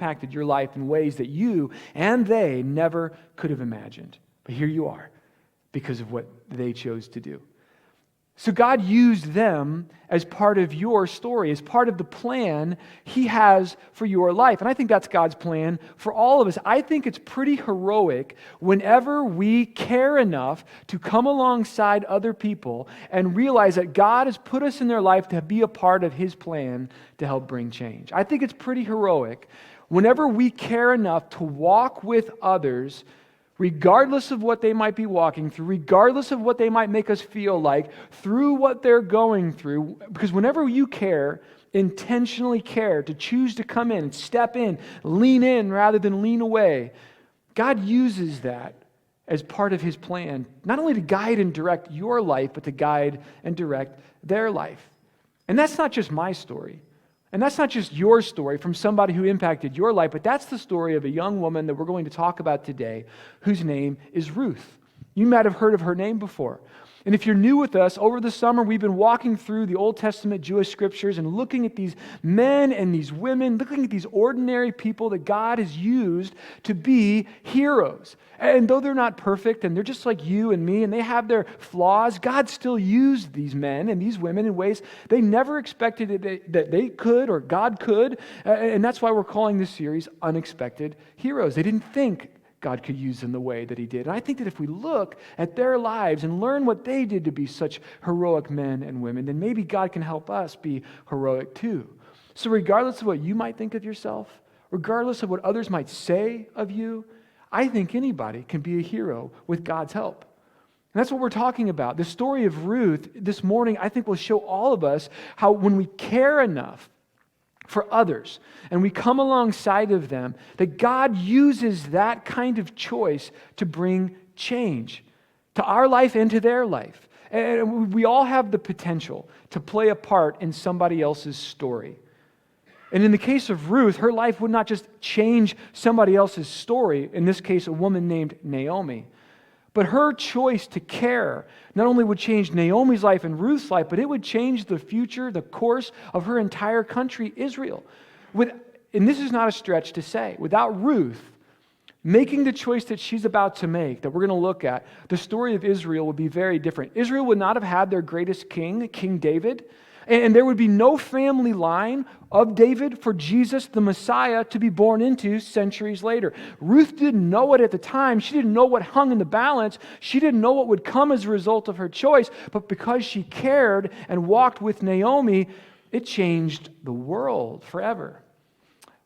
impacted your life in ways that you and they never could have imagined. But here you are because of what they chose to do. So God used them as part of your story, as part of the plan He has for your life. And I think that's God's plan for all of us. I think it's pretty heroic whenever we care enough to come alongside other people and realize that God has put us in their life to be a part of His plan to help bring change. I think it's pretty heroic whenever we care enough to walk with others regardless of what they might be walking through, regardless of what they might make us feel like, through what they're going through. Because whenever you care, intentionally care, to choose to come in, step in, lean in rather than lean away, God uses that as part of His plan, not only to guide and direct your life, but to guide and direct their life. And that's not just my story. And that's not just your story from somebody who impacted your life, but that's the story of a young woman that we're going to talk about today, whose name is Ruth. You might have heard of her name before. And if you're new with us, over the summer we've been walking through the Old Testament Jewish scriptures and looking at these men and these women, looking at these ordinary people that God has used to be heroes. And though they're not perfect and they're just like you and me and they have their flaws, God still used these men and these women in ways they never expected that they could or God could. And that's why we're calling this series Unexpected Heroes. They didn't think God could use them the way that He did. And I think that if we look at their lives and learn what they did to be such heroic men and women, then maybe God can help us be heroic too. So regardless of what you might think of yourself, regardless of what others might say of you, I think anybody can be a hero with God's help. And that's what we're talking about. The story of Ruth this morning, I think, will show all of us how when we care enough for others, and we come alongside of them, that God uses that kind of choice to bring change to our life and to their life. And we all have the potential to play a part in somebody else's story. And in the case of Ruth, her life would not just change somebody else's story, in this case, a woman named Naomi, but her choice to care not only would change Naomi's life and Ruth's life, but it would change the future, the course of her entire country, Israel. And this is not a stretch to say, without Ruth making the choice that she's about to make, that we're going to look at, the story of Israel would be very different. Israel would not have had their greatest king, King David, and there would be no family line of David for Jesus, the Messiah, to be born into centuries later. Ruth didn't know it at the time. She didn't know what hung in the balance. She didn't know what would come as a result of her choice. But because she cared and walked with Naomi, it changed the world forever.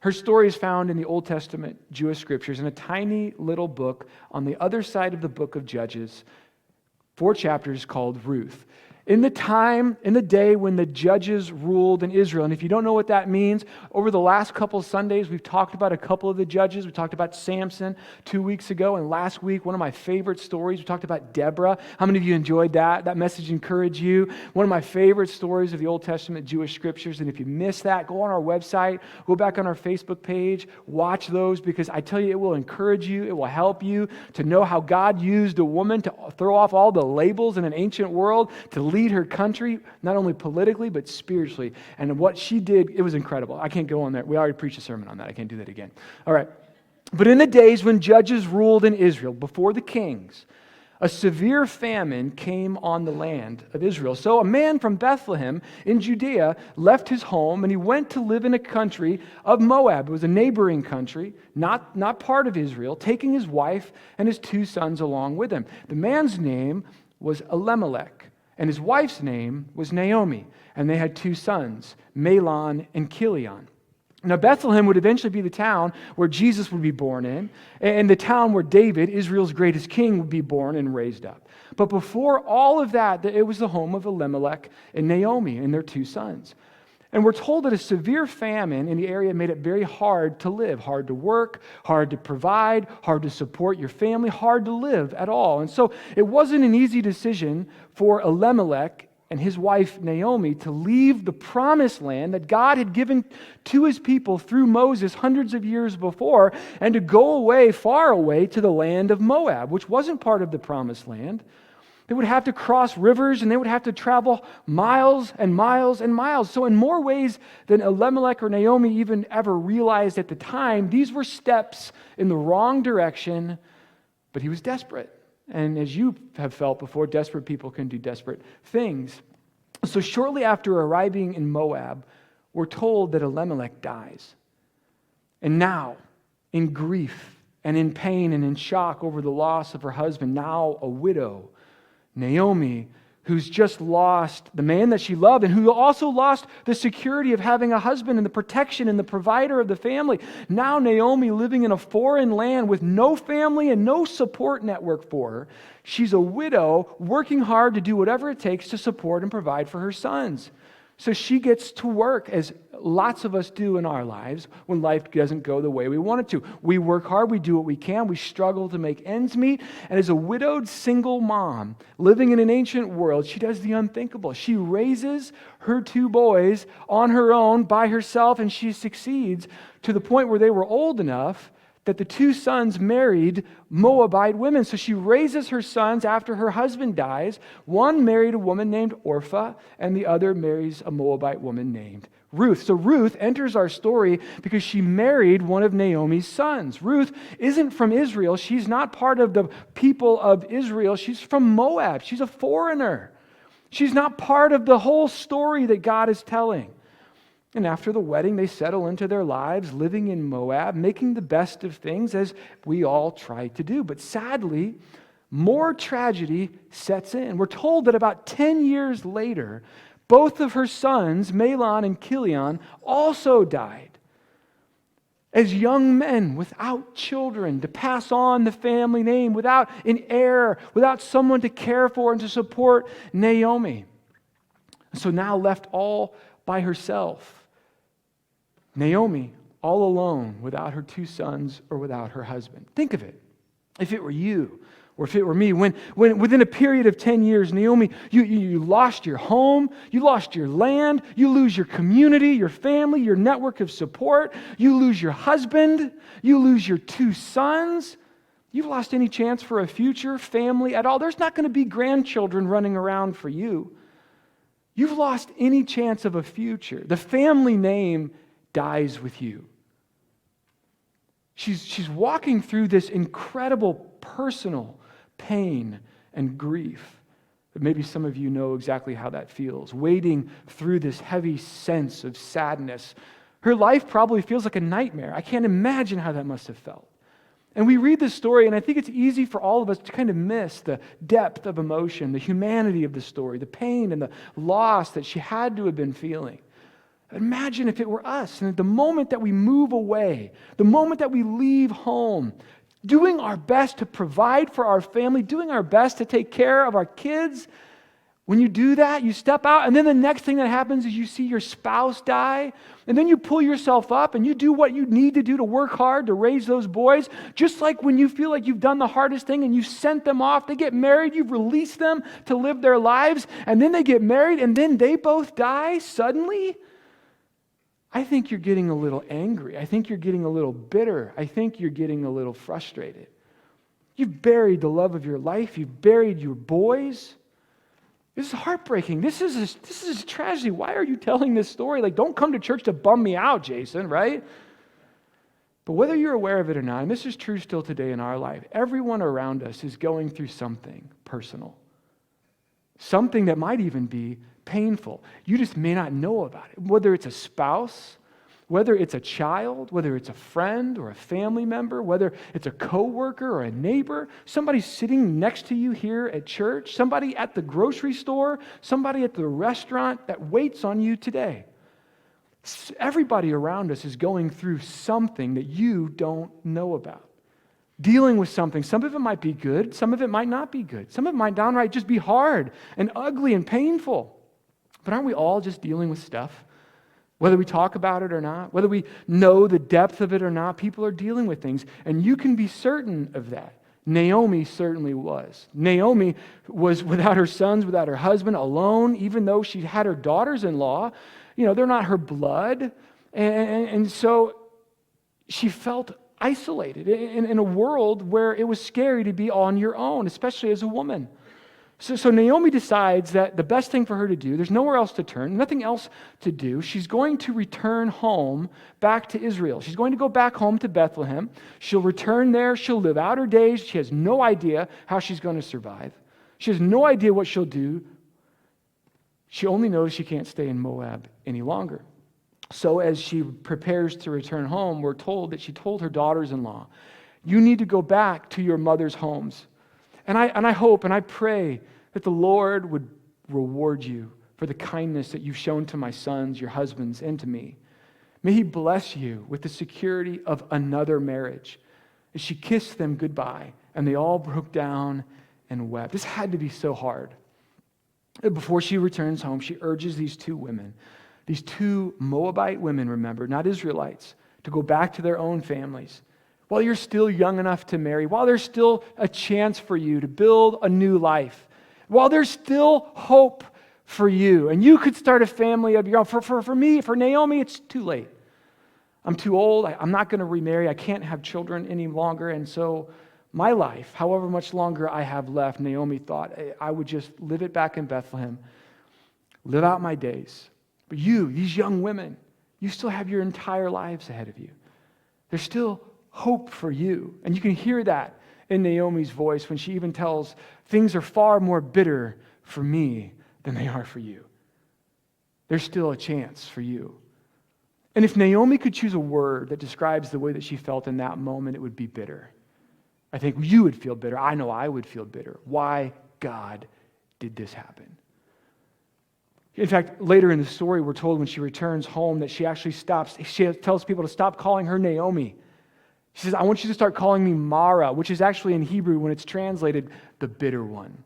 Her story is found in the Old Testament Jewish scriptures in a tiny little book on the other side of the book of Judges, 4 chapters called Ruth. In the day when the judges ruled in Israel. And if you don't know what that means, over the last couple of Sundays, we've talked about a couple of the judges. We talked about Samson 2 weeks ago. And last week, one of my favorite stories, we talked about Deborah. How many of you enjoyed that? That message encouraged you? One of my favorite stories of the Old Testament Jewish scriptures. And if you missed that, go on our website, go back on our Facebook page, watch those, because I tell you, it will encourage you. It will help you to know how God used a woman to throw off all the labels in an ancient world, to lead her country, not only politically, but spiritually. And what she did, it was incredible. I can't go on there. We already preached a sermon on that. I can't do that again. All right. But in the days when judges ruled in Israel, before the kings, a severe famine came on the land of Israel. So a man from Bethlehem in Judea left his home and he went to live in a country of Moab. It was a neighboring country, not part of Israel, taking his wife and his 2 sons along with him. The man's name was Elimelech, and his wife's name was Naomi, and they had 2 sons, Mahlon and Chilion. Now, Bethlehem would eventually be the town where Jesus would be born in, and the town where David, Israel's greatest king, would be born and raised up. But before all of that, it was the home of Elimelech and Naomi and their 2 sons. And we're told that a severe famine in the area made it very hard to live, hard to work, hard to provide, hard to support your family, hard to live at all. And so it wasn't an easy decision for Elimelech and his wife Naomi to leave the promised land that God had given to his people through Moses hundreds of years before, and to go away, far away, to the land of Moab, which wasn't part of the promised land. They would have to cross rivers, and they would have to travel miles and miles and miles. So in more ways than Elimelech or Naomi even ever realized at the time, these were steps in the wrong direction, but he was desperate. And as you have felt before, desperate people can do desperate things. So shortly after arriving in Moab, we're told that Elimelech dies. And now, in grief and in pain and in shock over the loss of her husband, now a widow, Naomi, who's just lost the man that she loved and who also lost the security of having a husband and the protection and the provider of the family. Now Naomi, living in a foreign land with no family and no support network for her. She's a widow working hard to do whatever it takes to support and provide for her sons. So she gets to work, as lots of us do in our lives when life doesn't go the way we want it to. We work hard, we do what we can, we struggle to make ends meet. And as a widowed single mom living in an ancient world, she does the unthinkable. She raises her 2 boys on her own by herself, and she succeeds to the point where they were old enough that the 2 sons married Moabite women. So she raises her sons after her husband dies. One married a woman named Orpah, and the other marries a Moabite woman named Ruth. So Ruth enters our story because she married one of Naomi's sons. Ruth isn't from Israel. She's not part of the people of Israel. She's from Moab. She's a foreigner. She's not part of the whole story that God is telling. And after the wedding, they settle into their lives, living in Moab, making the best of things, as we all try to do. But sadly, more tragedy sets in. We're told that about 10 years later, both of her sons, Mahlon and Chilion, also died as young men without children to pass on the family name, without an heir, without someone to care for and to support Naomi. So now left all by herself. Naomi, all alone, without her 2 sons or without her husband. Think of it. If it were you, or if it were me, when within a period of 10 years, Naomi, you lost your home, you lost your land, you lose your community, your family, your network of support, you lose your husband, you lose your 2 sons, you've lost any chance for a future family at all. There's not going to be grandchildren running around for you. You've lost any chance of a future. The family name dies with you. She's walking through this incredible personal pain and grief. But maybe some of you know exactly how that feels, wading through this heavy sense of sadness. Her life probably feels like a nightmare. I can't imagine how that must have felt. And we read this story, and I think it's easy for all of us to kind of miss the depth of emotion, the humanity of the story, the pain and the loss that she had to have been feeling. Imagine if it were us, and at the moment that we move away, the moment that we leave home, doing our best to provide for our family, doing our best to take care of our kids. When you do that, you step out, and then the next thing that happens is you see your spouse die, and then you pull yourself up and you do what you need to do to work hard to raise those boys. Just like when you feel like you've done the hardest thing and you sent them off, they get married, you've released them to live their lives, and then they get married, and then they both die suddenly. I think you're getting a little angry. I think you're getting a little bitter. I think you're getting a little frustrated. You've buried the love of your life. You've buried your boys. This is heartbreaking. This is a tragedy. Why are you telling this story? Like, don't come to church to bum me out, Jason, right? But whether you're aware of it or not, and this is true still today in our life, everyone around us is going through something personal. Something that might even be painful. You just may not know about it. Whether it's a spouse, whether it's a child, whether it's a friend or a family member, whether it's a coworker or a neighbor, somebody sitting next to you here at church, somebody at the grocery store, somebody at the restaurant that waits on you today. Everybody around us is going through something that you don't know about. Dealing with something. Some of it might be good, some of it might not be good. Some of it might downright just be hard and ugly and painful. But aren't we all just dealing with stuff? Whether we talk about it or not, whether we know the depth of it or not, people are dealing with things. And you can be certain of that. Naomi certainly was. Naomi was without her sons, without her husband, alone, even though she had her daughters-in-law. You know, they're not her blood. And so she felt isolated in a world where it was scary to be on your own, especially as a woman. So Naomi decides that the best thing for her to do, there's nowhere else to turn, nothing else to do. She's going to return home back to Israel. She's going to go back home to Bethlehem. She'll return there. She'll live out her days. She has no idea how she's going to survive. She has no idea what she'll do. She only knows she can't stay in Moab any longer. So as she prepares to return home, we're told that she told her daughters-in-law, you need to go back to your mother's homes. And I hope and I pray that the Lord would reward you for the kindness that you've shown to my sons, your husbands, and to me. May He bless you with the security of another marriage. As she kissed them goodbye, and they all broke down and wept. This had to be so hard. Before she returns home, she urges these two women, these two Moabite women, remember, not Israelites, to go back to their own families. While you're still young enough to marry, while there's still a chance for you to build a new life, while there's still hope for you, and you could start a family of your own. For me, for Naomi, it's too late. I'm too old. I'm not going to remarry. I can't have children any longer. And so my life, however much longer I have left, Naomi thought, I would just live it back in Bethlehem, live out my days. But you, these young women, you still have your entire lives ahead of you. There's still hope for you. And you can hear that in Naomi's voice when she even tells, things are far more bitter for me than they are for you. There's still a chance for you. And if Naomi could choose a word that describes the way that she felt in that moment, it would be bitter. I think you would feel bitter. I know I would feel bitter. Why, God, did this happen? In fact, later in the story, we're told when she returns home that she actually tells people to stop calling her Naomi. She says, I want you to start calling me Mara, which is actually in Hebrew, when it's translated, the bitter one.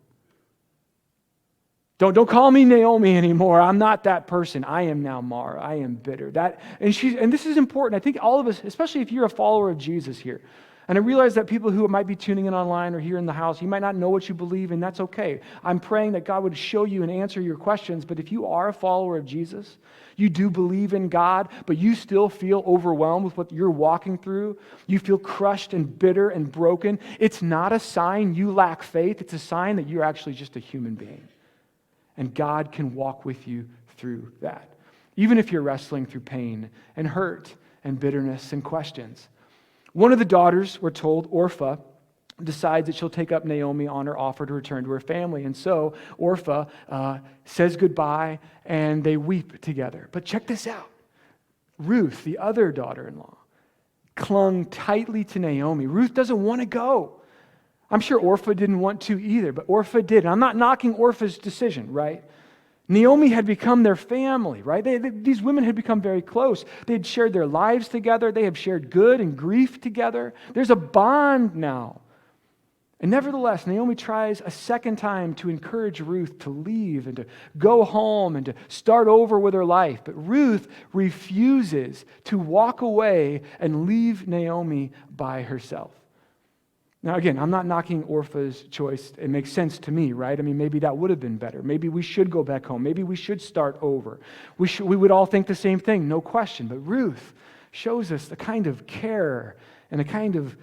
Don't call me Naomi anymore. I'm not that person. I am now Mara. I am bitter. And this is important. I think all of us, especially if you're a follower of Jesus here, and I realize that people who might be tuning in online or here in the house, you might not know what you believe, and that's okay. I'm praying that God would show you and answer your questions, but if you are a follower of Jesus, you do believe in God, but you still feel overwhelmed with what you're walking through, you feel crushed and bitter and broken, it's not a sign you lack faith, it's a sign that you're actually just a human being. And God can walk with you through that. Even if you're wrestling through pain and hurt and bitterness and questions. One of the daughters, we're told, Orpah, decides that she'll take up Naomi on her offer to return to her family. And so Orpah says goodbye and they weep together. But check this out. Ruth, the other daughter-in-law, clung tightly to Naomi. Ruth doesn't want to go. I'm sure Orpah didn't want to either, but Orpah did. And I'm not knocking Orpah's decision, right? Naomi had become their family, right? These women had become very close. They had shared their lives together. They have shared good and grief together. There's a bond now. And nevertheless, Naomi tries a second time to encourage Ruth to leave and to go home and to start over with her life. But Ruth refuses to walk away and leave Naomi by herself. Now, again, I'm not knocking Orpah's choice. It makes sense to me, right? I mean, maybe that would have been better. Maybe we should go back home. Maybe we should start over. We would all think the same thing, no question. But Ruth shows us the kind of care and the kind of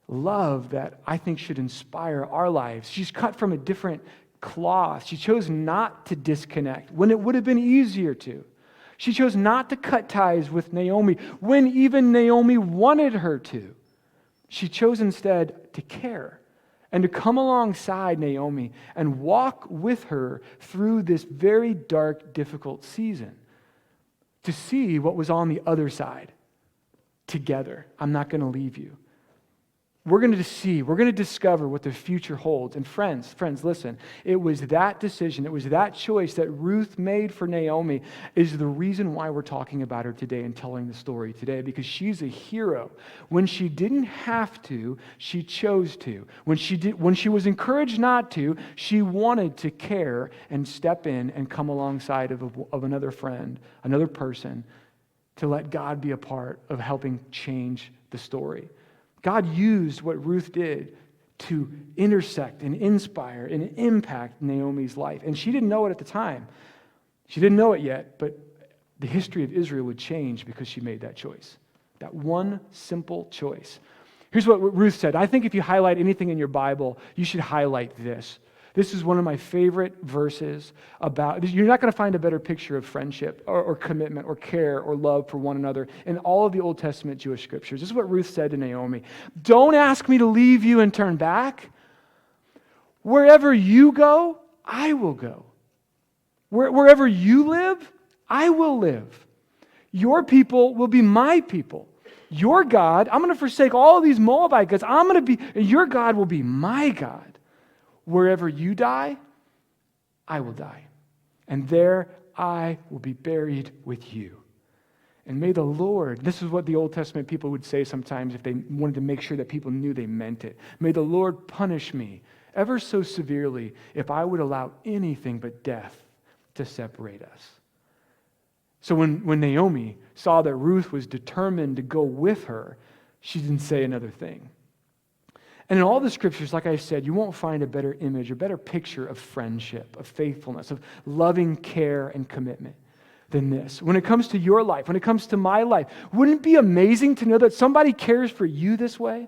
love that I think should inspire our lives. She's cut from a different cloth. She chose not to disconnect when it would have been easier to. She chose not to cut ties with Naomi when even Naomi wanted her to. She chose instead to care and to come alongside Naomi and walk with her through this very dark, difficult season to see what was on the other side together. I'm not going to leave you. We're going to discover what the future holds. And friends, listen, it was that decision, it was that choice that Ruth made for Naomi is the reason why we're talking about her today and telling the story today, because she's a hero. When she didn't have to, she chose to. When she was encouraged not to, she wanted to care and step in and come alongside of another friend, another person, to let God be a part of helping change the story. God used what Ruth did to intersect and inspire and impact Naomi's life. And she didn't know it at the time. She didn't know it yet, but the history of Israel would change because she made that choice. That one simple choice. Here's what Ruth said. I think if you highlight anything in your Bible, you should highlight this. This is one of my favorite verses about, you're not going to find a better picture of friendship or commitment or care or love for one another in all of the Old Testament Jewish scriptures. This is what Ruth said to Naomi. Don't ask me to leave you and turn back. Wherever you go, I will go. Wherever you live, I will live. Your people will be my people. Your God, I'm going to forsake all these Moabite gods. Your God will be my God. Wherever you die, I will die. And there I will be buried with you. And may the Lord, this is what the Old Testament people would say sometimes if they wanted to make sure that people knew they meant it. May the Lord punish me ever so severely if I would allow anything but death to separate us. So when Naomi saw that Ruth was determined to go with her, she didn't say another thing. And in all the scriptures, like I said, you won't find a better image, a better picture of friendship, of faithfulness, of loving care and commitment than this. When it comes to your life, when it comes to my life, wouldn't it be amazing to know that somebody cares for you this way?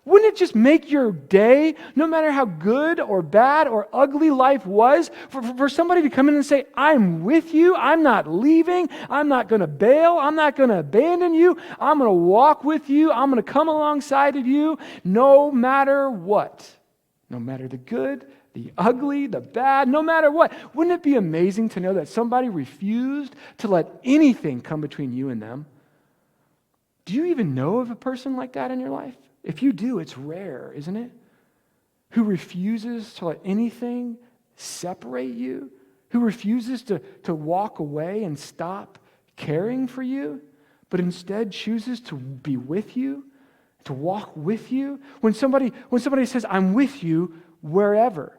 Wouldn't it just make your day, no matter how good or bad or ugly life was, for somebody to come in and say, I'm with you, I'm not leaving, I'm not going to bail, I'm not going to abandon you, I'm going to walk with you, I'm going to come alongside of you, no matter what. No matter the good, the ugly, the bad, no matter what. Wouldn't it be amazing to know that somebody refused to let anything come between you and them? Do you even know of a person like that in your life? If you do, it's rare, isn't it? Who refuses to let anything separate you? Who refuses to walk away and stop caring for you, but instead chooses to be with you, to walk with you? When somebody says, I'm with you wherever,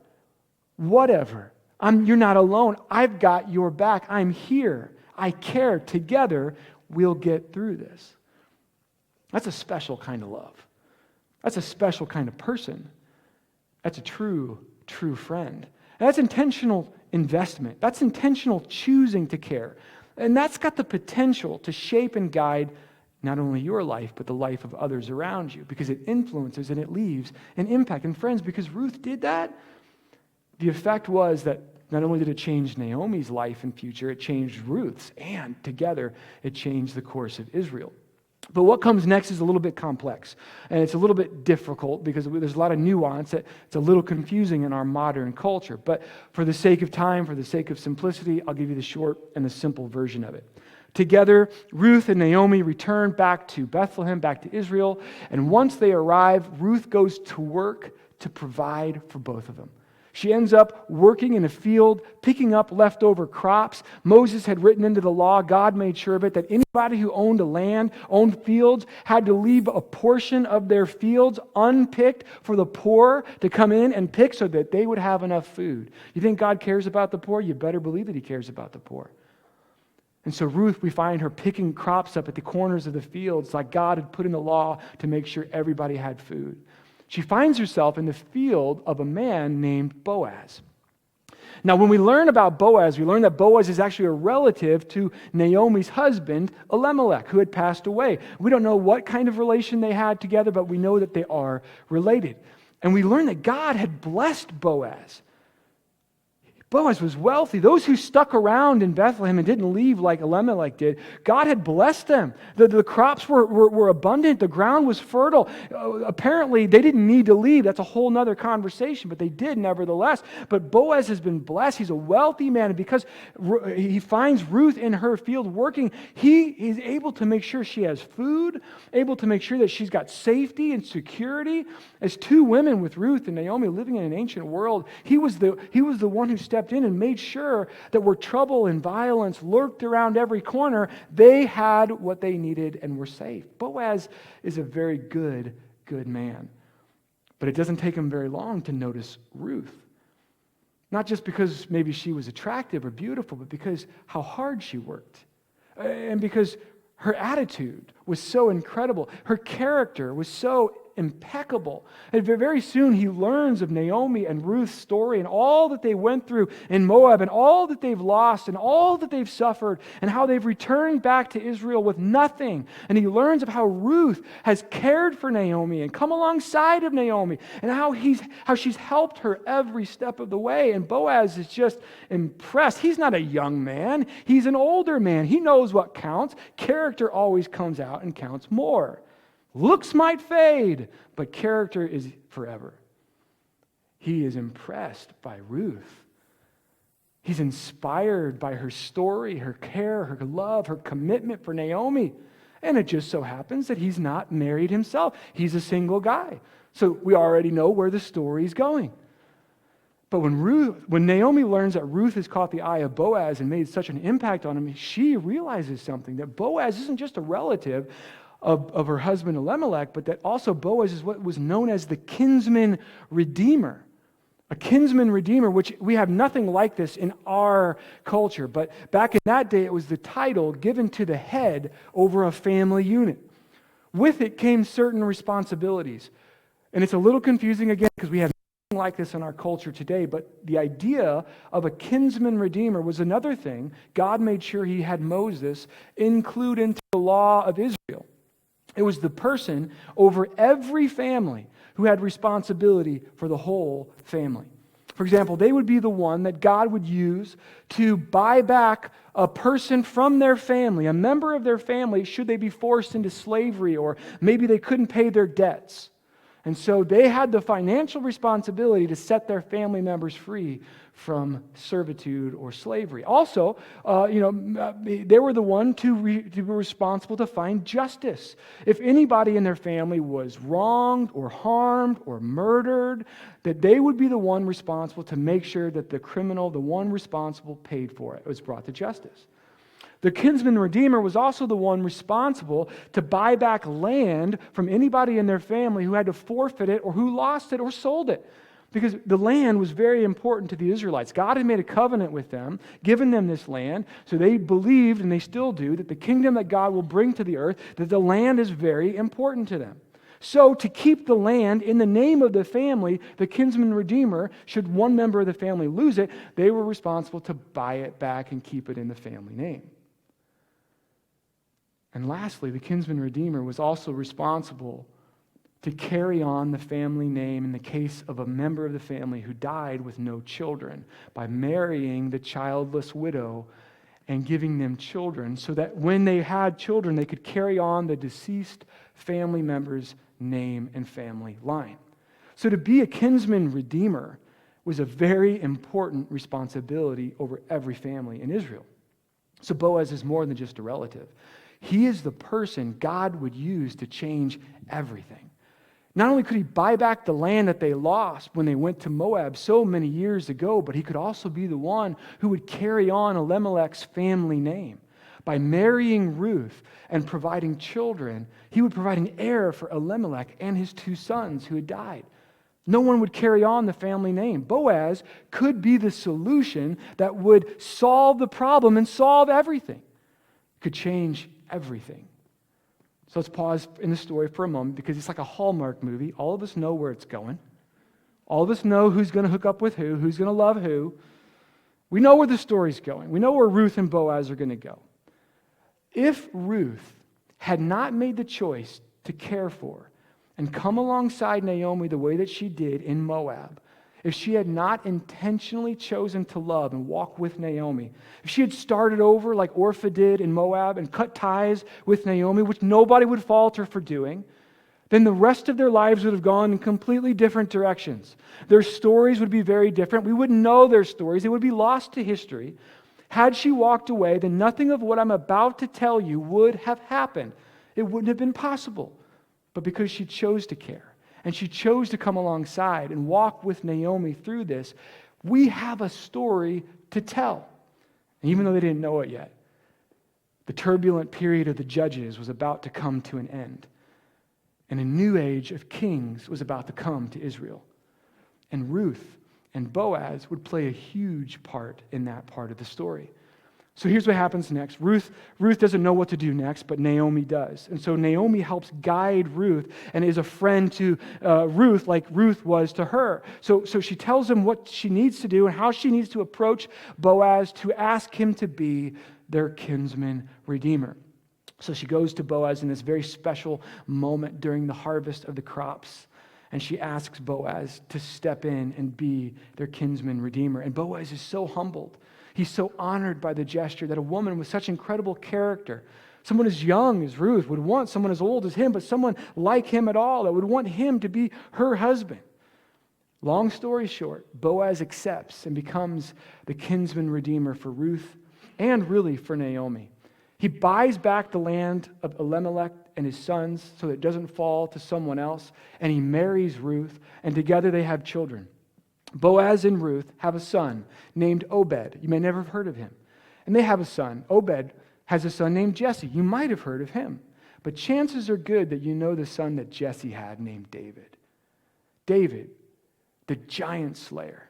whatever, you're not alone. I've got your back. I'm here. I care. Together, we'll get through this. That's a special kind of love. That's a special kind of person. That's a true friend. And that's intentional investment. That's intentional choosing to care. And that's got the potential to shape and guide not only your life, but the life of others around you, because it influences and it leaves an impact. And friends, because Ruth did that, the effect was that not only did it change Naomi's life and future, it changed Ruth's, and together it changed the course of Israel. But what comes next is a little bit complex, and it's a little bit difficult because there's a lot of nuance. It's a little confusing in our modern culture. But for the sake of time, for the sake of simplicity, I'll give you the short and the simple version of it. Together, Ruth and Naomi return back to Bethlehem, back to Israel, and once they arrive, Ruth goes to work to provide for both of them. She ends up working in a field, picking up leftover crops. Moses had written into the law, God made sure of it, that anybody who owned owned fields, had to leave a portion of their fields unpicked for the poor to come in and pick so that they would have enough food. You think God cares about the poor? You better believe that He cares about the poor. And so Ruth, we find her picking crops up at the corners of the fields like God had put in the law to make sure everybody had food. She finds herself in the field of a man named Boaz. Now, when we learn about Boaz, we learn that Boaz is actually a relative to Naomi's husband, Elimelech, who had passed away. We don't know what kind of relation they had together, but we know that they are related. And we learn that God had blessed Boaz. Boaz was wealthy. Those who stuck around in Bethlehem and didn't leave like Elimelech did, God had blessed them. The crops were abundant. The ground was fertile. Apparently, they didn't need to leave. That's a whole other conversation, but they did nevertheless. But Boaz has been blessed. He's a wealthy man, and because he finds Ruth in her field working, he is able to make sure she has food, able to make sure that she's got safety and security. As two women with Ruth and Naomi living in an ancient world, he was the one who stepped in and made sure that where trouble and violence lurked around every corner, they had what they needed and were safe. Boaz is a very good man. But it doesn't take him very long to notice Ruth. Not just because maybe she was attractive or beautiful, but because how hard she worked. And because her attitude was so incredible. Her character was so impeccable. And very soon he learns of Naomi and Ruth's story and all that they went through in Moab and all that they've lost and all that they've suffered and how they've returned back to Israel with nothing. And he learns of how Ruth has cared for Naomi and come alongside of Naomi and how she's helped her every step of the way. And Boaz is just impressed. He's not a young man. He's an older man. He knows what counts. Character always comes out and counts more. Looks might fade, but character is forever. He is impressed by Ruth. He's inspired by her story, her care, her love, her commitment for Naomi. And it just so happens that he's not married himself. He's a single guy. So we already know where the story is going. But when Naomi learns that Ruth has caught the eye of Boaz and made such an impact on him, she realizes something, that Boaz isn't just a relative of her husband Elimelech, but that also Boaz is what was known as the kinsman redeemer. A kinsman redeemer, which we have nothing like this in our culture, but back in that day it was the title given to the head over a family unit. With it came certain responsibilities. And it's a little confusing again because we have nothing like this in our culture today, but the idea of a kinsman redeemer was another thing God made sure he had Moses include into the law of Israel. It was the person over every family who had responsibility for the whole family. For example, they would be the one that God would use to buy back a person from their family, a member of their family, should they be forced into slavery or maybe they couldn't pay their debts. And so they had the financial responsibility to set their family members free from servitude or slavery. Also, they were the one to be responsible to find justice. If anybody in their family was wronged or harmed or murdered, that they would be the one responsible to make sure that the criminal, the one responsible, paid for it. It was brought to justice. The kinsman redeemer was also the one responsible to buy back land from anybody in their family who had to forfeit it or who lost it or sold it. Because the land was very important to the Israelites. God had made a covenant with them, given them this land, so they believed, and they still do, that the kingdom that God will bring to the earth, that the land is very important to them. So to keep the land in the name of the family, the kinsman redeemer, should one member of the family lose it, they were responsible to buy it back and keep it in the family name. And lastly, the kinsman redeemer was also responsible to carry on the family name in the case of a member of the family who died with no children by marrying the childless widow and giving them children so that when they had children, they could carry on the deceased family member's name and family line. So to be a kinsman redeemer was a very important responsibility over every family in Israel. So Boaz is more than just a relative. He is the person God would use to change everything. Not only could he buy back the land that they lost when they went to Moab so many years ago, but he could also be the one who would carry on Elimelech's family name. By marrying Ruth and providing children, he would provide an heir for Elimelech and his two sons who had died. No one would carry on the family name. Boaz could be the solution that would solve the problem and solve everything. Could change everything. So let's pause in the story for a moment because it's like a Hallmark movie. All of us know where it's going. All of us know who's going to hook up with who's going to love who. We know where the story's going. We know where Ruth and Boaz are going to go. If Ruth had not made the choice to care for and come alongside Naomi the way that she did in Moab, if she had not intentionally chosen to love and walk with Naomi, if she had started over like Orpah did in Moab and cut ties with Naomi, which nobody would fault her for doing, then the rest of their lives would have gone in completely different directions. Their stories would be very different. We wouldn't know their stories. They would be lost to history. Had she walked away, then nothing of what I'm about to tell you would have happened. It wouldn't have been possible. But because she chose to care, and she chose to come alongside and walk with Naomi through this, we have a story to tell. And even though they didn't know it yet, the turbulent period of the judges was about to come to an end. And a new age of kings was about to come to Israel. And Ruth and Boaz would play a huge part in that part of the story. So here's what happens next. Ruth doesn't know what to do next, but Naomi does. And so Naomi helps guide Ruth and is a friend to Ruth like Ruth was to her. So she tells him what she needs to do and how she needs to approach Boaz to ask him to be their kinsman redeemer. So she goes to Boaz in this very special moment during the harvest of the crops. And she asks Boaz to step in and be their kinsman redeemer. And Boaz is so humbled. He's so honored by the gesture that a woman with such incredible character, someone as young as Ruth, would want someone as old as him, but someone like him at all that would want him to be her husband. Long story short, Boaz accepts and becomes the kinsman redeemer for Ruth and really for Naomi. He buys back the land of Elimelech and his sons so that it doesn't fall to someone else, and he marries Ruth, and together they have children. Boaz and Ruth have a son named Obed. You may never have heard of him. And they have a son. Obed has a son named Jesse. You might have heard of him. But chances are good that you know the son that Jesse had named David. David, the giant slayer.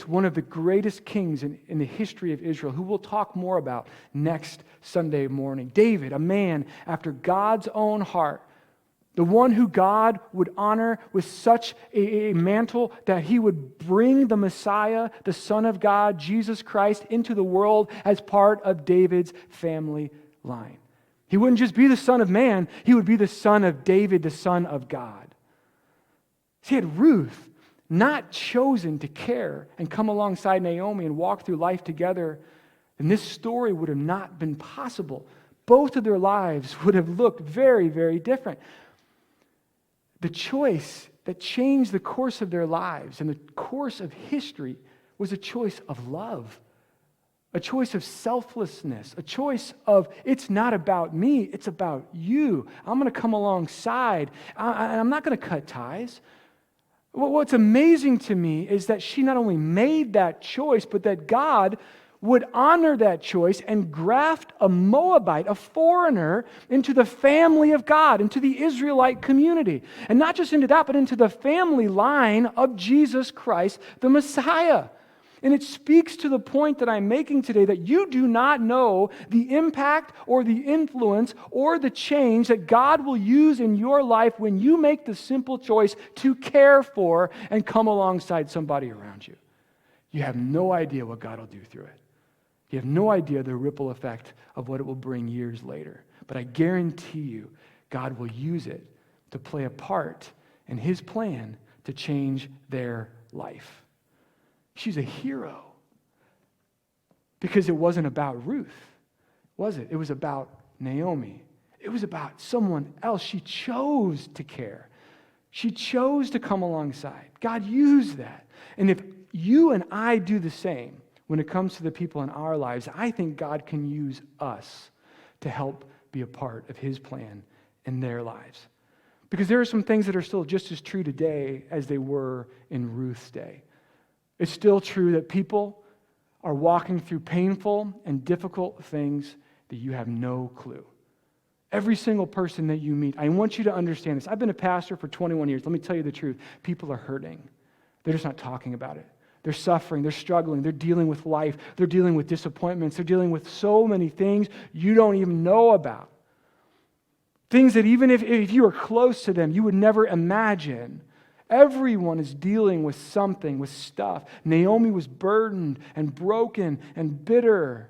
One of the greatest kings in the history of Israel, who we'll talk more about next Sunday morning. David, a man after God's own heart. The one who God would honor with such a mantle that he would bring the Messiah, the Son of God, Jesus Christ, into the world as part of David's family line. He wouldn't just be the Son of Man, he would be the Son of David, the Son of God. See, had Ruth not chosen to care and come alongside Naomi and walk through life together, then this story would have not been possible. Both of their lives would have looked very, very different. The choice that changed the course of their lives and the course of history was a choice of love, a choice of selflessness, a choice of, it's not about me, it's about you. I'm going to come alongside. I'm not going to cut ties. What's amazing to me is that she not only made that choice, but that God would honor that choice and graft a Moabite, a foreigner, into the family of God, into the Israelite community. And not just into that, but into the family line of Jesus Christ, the Messiah. And it speaks to the point that I'm making today that you do not know the impact or the influence or the change that God will use in your life when you make the simple choice to care for and come alongside somebody around you. You have no idea what God will do through it. You have no idea the ripple effect of what it will bring years later. But I guarantee you, God will use it to play a part in his plan to change their life. She's a hero. Because it wasn't about Ruth, was it? It was about Naomi. It was about someone else. She chose to care. She chose to come alongside. God used that. And if you and I do the same, when it comes to the people in our lives, I think God can use us to help be a part of his plan in their lives. Because there are some things that are still just as true today as they were in Ruth's day. It's still true that people are walking through painful and difficult things that you have no clue. Every single person that you meet, I want you to understand this. I've been a pastor for 21 years. Let me tell you the truth. People are hurting. They're just not talking about it. They're suffering, they're struggling, they're dealing with life, they're dealing with disappointments, they're dealing with so many things you don't even know about. Things that even if you were close to them, you would never imagine. Everyone is dealing with something, with stuff. Naomi was burdened and broken and bitter.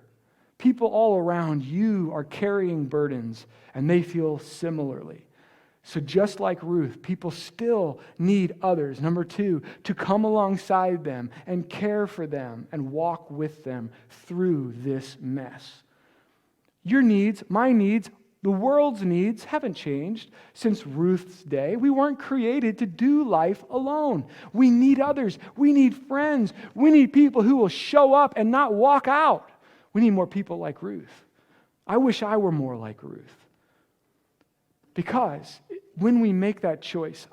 People all around you are carrying burdens, and they feel similarly. So just like Ruth, people still need others, number 2, to come alongside them and care for them and walk with them through this mess. Your needs, my needs, the world's needs haven't changed since Ruth's day. We weren't created to do life alone. We need others. We need friends. We need people who will show up and not walk out. We need more people like Ruth. I wish I were more like Ruth. Because when we make that choice,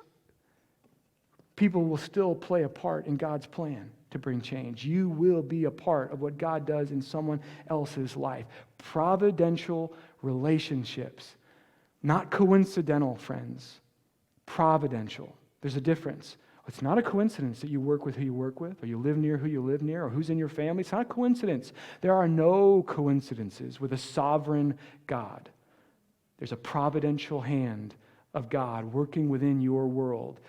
people will still play a part in God's plan to bring change. You will be a part of what God does in someone else's life. Providential relationships. Not coincidental, friends. Providential. There's a difference. It's not a coincidence that you work with who you work with, or you live near who you live near, or who's in your family. It's not a coincidence. There are no coincidences with a sovereign God. There's a providential hand of God working within your world.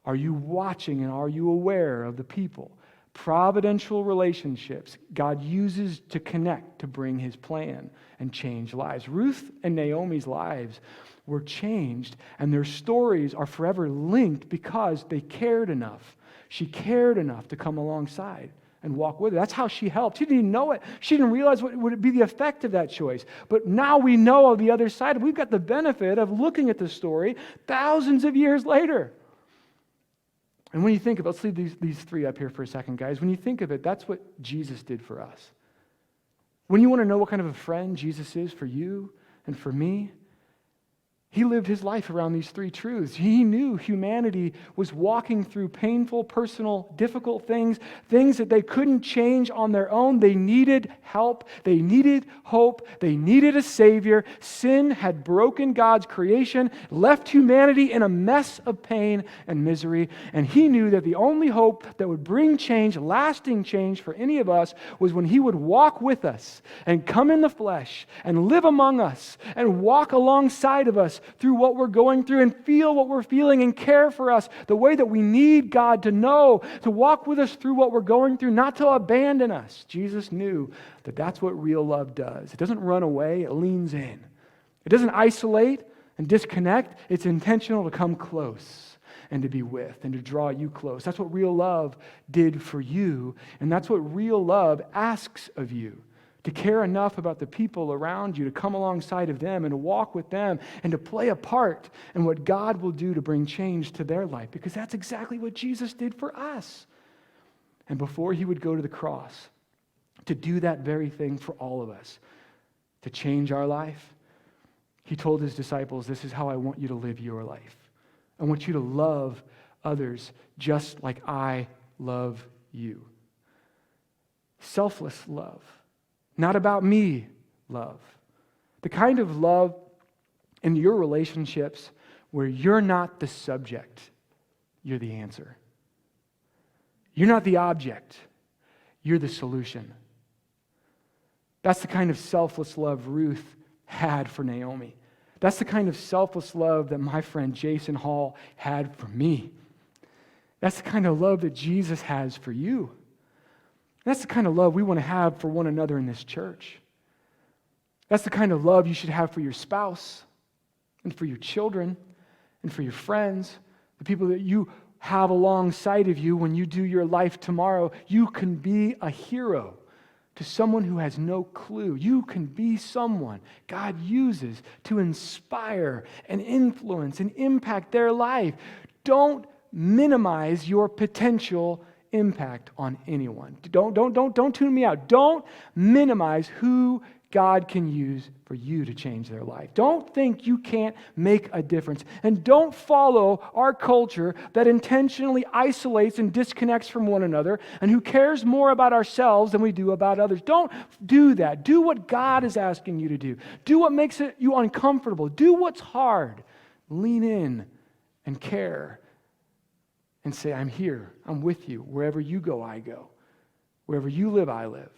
Are you watching and are you aware of the people? Providential relationships God uses to connect, to bring his plan and change lives. Ruth and Naomi's lives were changed, and their stories are forever linked because they cared enough. She cared enough to come alongside and walk with her. That's how she helped. She didn't even know it. She didn't realize what would be the effect of that choice. But now we know of the other side. We've got the benefit of looking at the story thousands of years later. And when you think of it, let's leave these three up here for a second, guys. When you think of it, that's what Jesus did for us. When you want to know what kind of a friend Jesus is for you and for me, he lived his life around these three truths. He knew humanity was walking through painful, personal, difficult things that they couldn't change on their own. They needed help. They needed hope. They needed a Savior. Sin had broken God's creation, left humanity in a mess of pain and misery. And he knew that the only hope that would bring change, lasting change for any of us, was when he would walk with us and come in the flesh and live among us and walk alongside of us through what we're going through and feel what we're feeling and care for us the way that we need God to know, to walk with us through what we're going through, not to abandon us. Jesus knew that that's what real love does. It doesn't run away, it leans in. It doesn't isolate and disconnect. It's intentional to come close and to be with and to draw you close. That's what real love did for you, and that's what real love asks of you. To care enough about the people around you, to come alongside of them and to walk with them and to play a part in what God will do to bring change to their life, because that's exactly what Jesus did for us. And before he would go to the cross, to do that very thing for all of us, to change our life, he told his disciples, this is how I want you to live your life. I want you to love others just like I love you. Selfless love. Not about me love. The kind of love in your relationships where you're not the subject, you're the answer. You're not the object, you're the solution. That's the kind of selfless love Ruth had for Naomi. That's the kind of selfless love that my friend Jason Hall had for me. That's the kind of love that Jesus has for you. That's the kind of love we want to have for one another in this church. That's the kind of love you should have for your spouse and for your children and for your friends, the people that you have alongside of you when you do your life tomorrow. You can be a hero to someone who has no clue. You can be someone God uses to inspire and influence and impact their life. Don't minimize your potential impact on anyone. Don't tune me out. Don't minimize who God can use for you to change their life. Don't think you can't make a difference. And don't follow our culture that intentionally isolates and disconnects from one another and who cares more about ourselves than we do about others. Don't do that. Do what God is asking you to do. Do what makes you uncomfortable. Do what's hard. Lean in and care. And say, I'm here, I'm with you. Wherever you go, I go. Wherever you live, I live.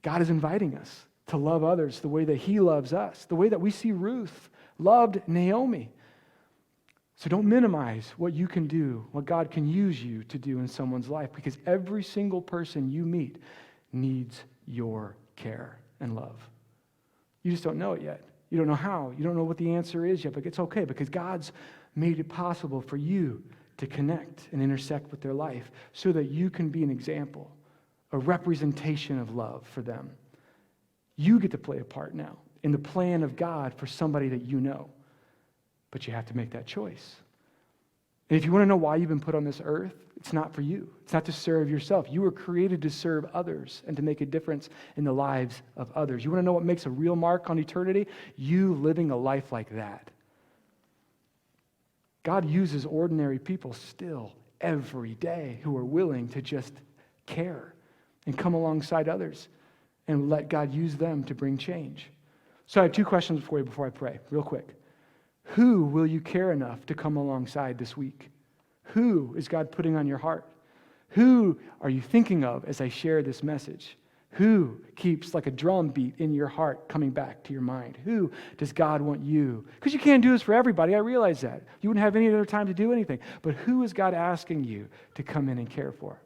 God is inviting us to love others the way that he loves us, the way that we see Ruth loved Naomi. So don't minimize what you can do, what God can use you to do in someone's life, because every single person you meet needs your care and love. You just don't know it yet. You don't know how. You don't know what the answer is yet, but it's okay because God's made it possible for you to connect and intersect with their life so that you can be an example, a representation of love for them. You get to play a part now in the plan of God for somebody that you know, but you have to make that choice. And if you want to know why you've been put on this earth, it's not for you. It's not to serve yourself. You were created to serve others and to make a difference in the lives of others. You want to know what makes a real mark on eternity? You living a life like that. God uses ordinary people still every day who are willing to just care and come alongside others and let God use them to bring change. So I have two questions for you before I pray, real quick. Who will you care enough to come alongside this week? Who is God putting on your heart? Who are you thinking of as I share this message? Who keeps like a drum beat in your heart coming back to your mind? Who does God want you? Because you can't do this for everybody. I realize that. You wouldn't have any other time to do anything. But who is God asking you to come in and care for?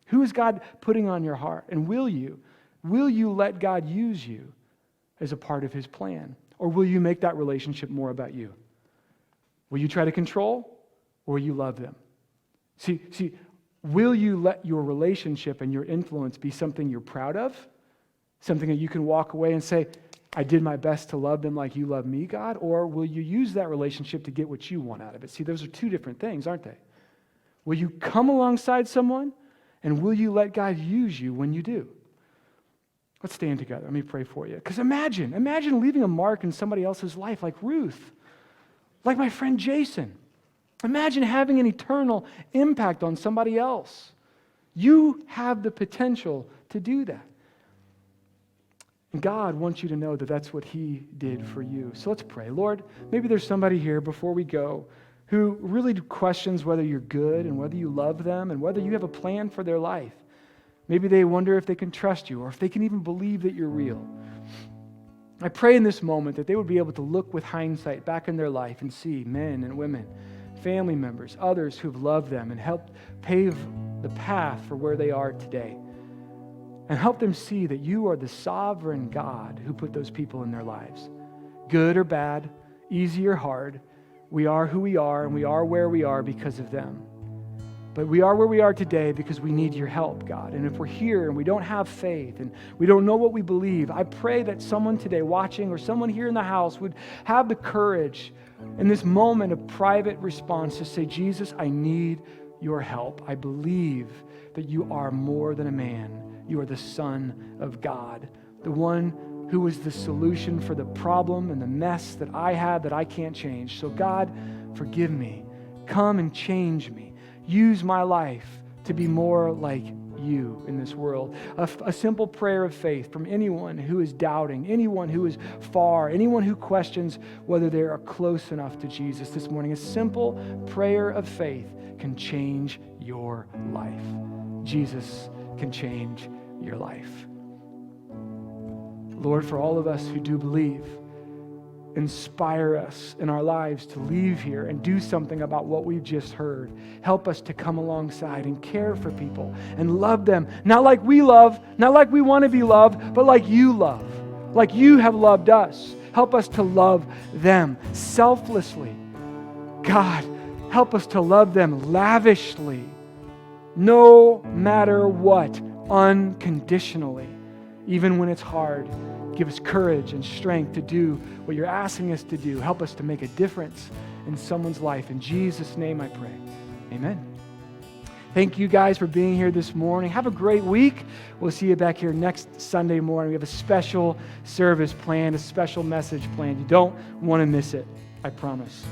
Who is God putting on your heart? And will you let God use you as a part of his plan? Or will you make that relationship more about you? Will you try to control, or will you love them? See, will you let your relationship and your influence be something you're proud of? Something that you can walk away and say, I did my best to love them like you love me, God? Or will you use that relationship to get what you want out of it? See, those are two different things, aren't they? Will you come alongside someone, and will you let God use you when you do? Let's stand together. Let me pray for you. Because imagine leaving a mark in somebody else's life like Ruth, like my friend Jason. Imagine having an eternal impact on somebody else. You have the potential to do that. And God wants you to know that that's what he did for you. So let's pray. Lord, maybe there's somebody here before we go who really questions whether you're good and whether you love them and whether you have a plan for their life. Maybe they wonder if they can trust you or if they can even believe that you're real. I pray in this moment that they would be able to look with hindsight back in their life and see men and women, family members, others who've loved them and helped pave the path for where they are today. And help them see that you are the sovereign God who put those people in their lives. Good or bad, easy or hard, we are who we are and we are where we are because of them. But we are where we are today because we need your help, God. And if we're here and we don't have faith and we don't know what we believe, I pray that someone today watching or someone here in the house would have the courage in this moment of private response to say, Jesus, I need your help. I believe that you are more than a man. You are the Son of God, the one who is the solution for the problem and the mess that I have that I can't change. So God, forgive me. Come and change me. Use my life to be more like you in this world. A simple prayer of faith from anyone who is doubting, anyone who is far, anyone who questions whether they are close enough to Jesus this morning. A simple prayer of faith can change your life. Jesus can change your life. Lord, for all of us who do believe, inspire us in our lives to leave here and do something about what we've just heard. Help us to come alongside and care for people and love them. Not like we love, not like we want to be loved, but like you love, like you have loved us. Help us to love them selflessly. God, help us to love them lavishly, no matter what, unconditionally, even when it's hard. Give us courage and strength to do what you're asking us to do. Help us to make a difference in someone's life. In Jesus' name I pray. Amen. Thank you guys for being here this morning. Have a great week. We'll see you back here next Sunday morning. We have a special service planned, a special message planned. You don't want to miss it, I promise.